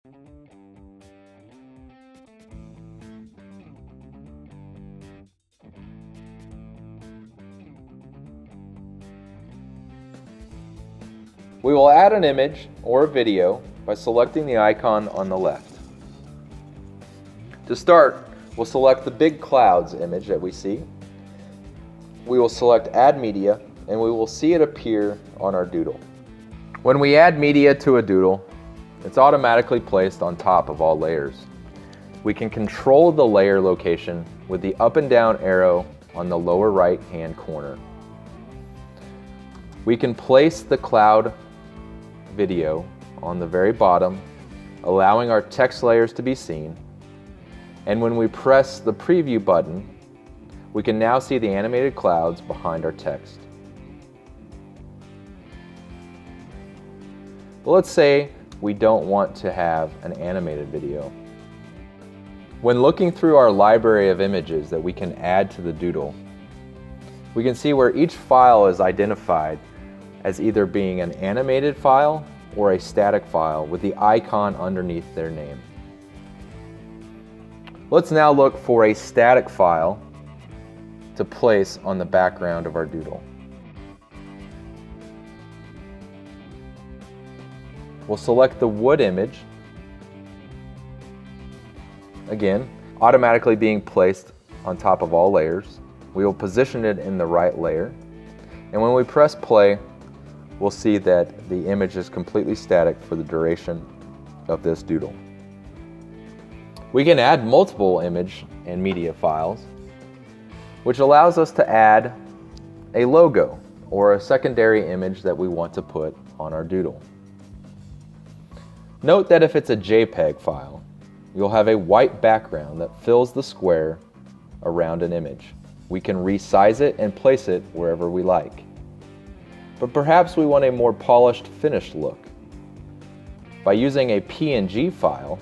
We will add an image or a video by selecting the icon on the left. To start, we'll select the big clouds image that we see. We will select Add Media, and we will see it appear on our doodle. When we add media to a doodle, it's automatically placed on top of all layers. We can control the layer location with the up and down arrow on the lower right hand corner. We can place the cloud video on the very bottom, allowing our text layers to be seen. And when we press the preview button, we can now see the animated clouds behind our text. But let's say we don't want to have an animated video. When looking through our library of images that we can add to the doodle, we can see where each file is identified as either being an animated file or a static file with the icon underneath their name. Let's now look for a static file to place on the background of our doodle. We'll select the wood image, again, automatically being placed on top of all layers. We will position it in the right layer, and when we press play, we'll see that the image is completely static for the duration of this doodle. We can add multiple image and media files, which allows us to add a logo or a secondary image that we want to put on our doodle. Note that if it's a JPEG file, you'll have a white background that fills the square around an image. We can resize it and place it wherever we like. But perhaps we want a more polished, finished look. By using a PNG file,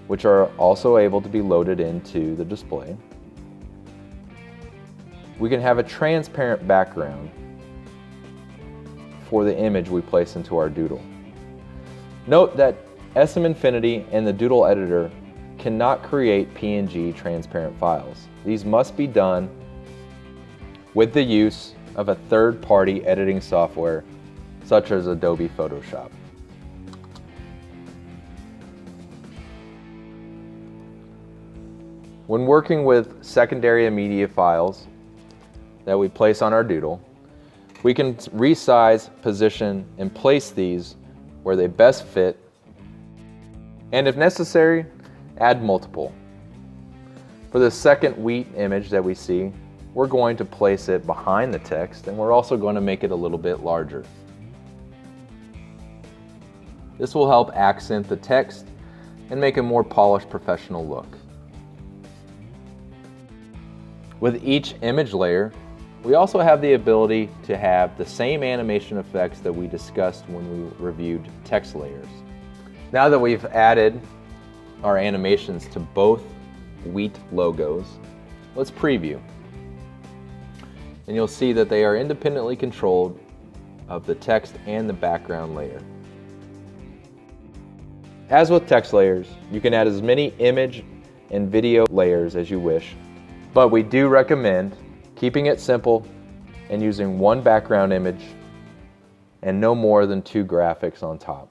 which are also able to be loaded into the display, we can have a transparent background for the image we place into our doodle. Note that SM Infinity and the Doodle editor cannot create PNG transparent files. These must be done with the use of a third-party editing software such as Adobe Photoshop. When working with secondary media files that we place on our doodle, we can resize, position, and place these where they best fit, and if necessary, add multiple. For the second wheat image that we see, we're going to place it behind the text, and we're also going to make it a little bit larger. This will help accent the text and make a more polished, professional look. With each image layer, we also have the ability to have the same animation effects that we discussed when we reviewed text layers. Now that we've added our animations to both wheat logos, let's preview. And you'll see that they are independently controlled of the text and the background layer. As with text layers, you can add as many image and video layers as you wish, but we do recommend keeping it simple and using one background image and no more than 2 graphics on top.